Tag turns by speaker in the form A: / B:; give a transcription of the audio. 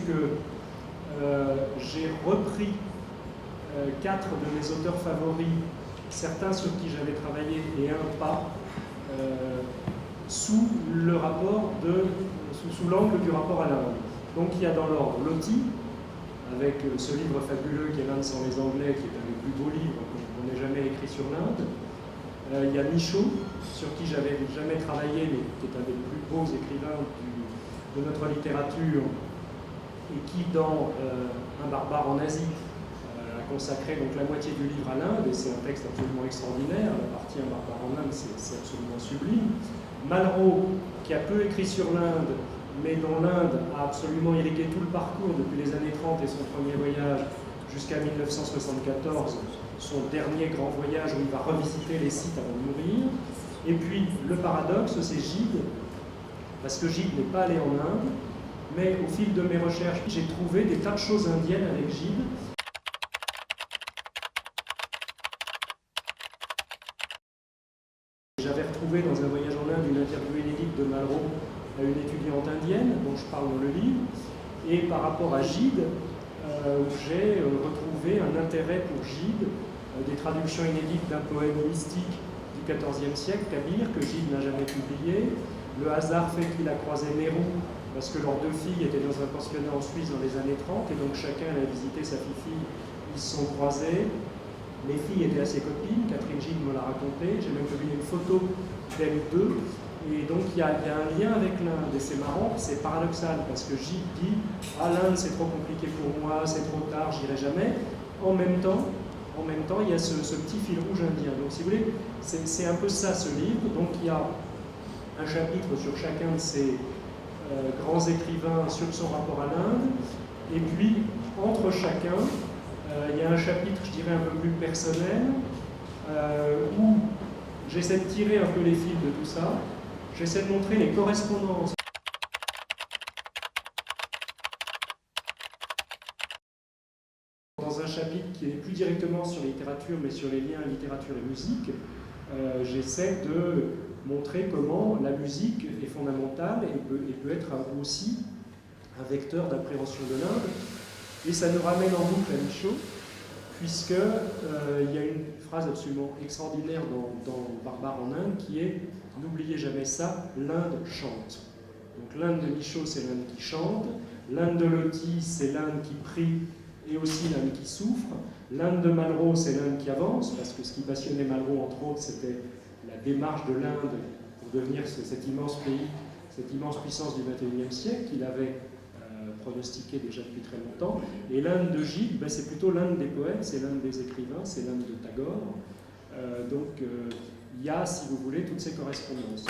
A: que j'ai repris 4 de mes auteurs favoris, certains sur qui j'avais travaillé et un pas, sous l'angle du rapport à l'Inde. Donc il y a dans l'ordre Loti, avec ce livre fabuleux qui est l'Inde sans les Anglais, qui est un des plus beaux livres qu'on ait jamais écrit sur l'Inde. Il y a Michaud, sur qui j'avais jamais travaillé, mais qui est un des plus beaux écrivains de notre littérature, et qui, dans Un barbare en Asie, a consacré donc la moitié du livre à l'Inde, et c'est un texte absolument extraordinaire. La partie Un barbare en Inde, c'est absolument sublime. Malraux, qui a peu écrit sur l'Inde, mais dont l'Inde a absolument irrigué tout le parcours depuis les années 30 et son premier voyage jusqu'à 1974, son dernier grand voyage où il va revisiter les sites avant de mourir. Et puis le paradoxe, c'est Gide, parce que Gide n'est pas allé en Inde, mais au fil de mes recherches, j'ai trouvé des tas de choses indiennes avec Gide. J'avais retrouvé dans un voyage en Inde une interview inédite de Malraux à une étudiante indienne, dont je parle dans le livre, et par rapport à Gide, j'ai retrouvé un intérêt pour Gide, des traductions inédites d'un poème mystique du XIVe siècle, Kabir, que Gide n'a jamais publié. Le hasard fait qu'il a croisé Nehru, parce que leurs 2 filles étaient dans un pensionnat en Suisse dans les années 30, et donc chacun allait visiter sa fille, ils se sont croisés. Les filles étaient à ses copines, Catherine Gide me l'a raconté, j'ai même publié une photo d'elles deux, et donc il y a un lien avec l'Inde, et c'est marrant, c'est paradoxal, parce que Gide dit « Ah, l'Inde c'est trop compliqué pour moi, c'est trop tard, j'irai jamais ». En même temps, il y a ce petit fil rouge indien. Donc si vous voulez, c'est un peu ça ce livre. Donc il y a un chapitre sur chacun de ces grands écrivains, sur son rapport à l'Inde, et puis entre chacun, il y a un chapitre, je dirais, un peu plus personnel, où j'essaie de tirer un peu les fils de tout ça, j'essaie de montrer les correspondances. Dans un chapitre qui n'est plus directement sur la littérature, mais sur les liens littérature et musique, j'essaie de montrer comment la musique est fondamentale et peut être aussi un vecteur d'appréhension de l'Inde. Et ça nous ramène en boucle à Michaud, puisqu'il y a une phrase absolument extraordinaire dans Barbare en Inde qui est « N'oubliez jamais ça, l'Inde chante ». Donc l'Inde de Michaud, c'est l'Inde qui chante, l'Inde de Loti, c'est l'Inde qui prie et aussi l'Inde qui souffre, l'Inde de Malraux, c'est l'Inde qui avance, parce que ce qui passionnait Malraux, entre autres, c'était la démarche de l'Inde pour devenir cet immense pays, cette immense puissance du XXIe siècle qu'il avait pronostiqué déjà depuis très longtemps. Et l'Inde de Gide, ben, c'est plutôt l'Inde des poètes, c'est l'Inde des écrivains, c'est l'Inde de Tagore. Donc il y a, si vous voulez, toutes ces correspondances.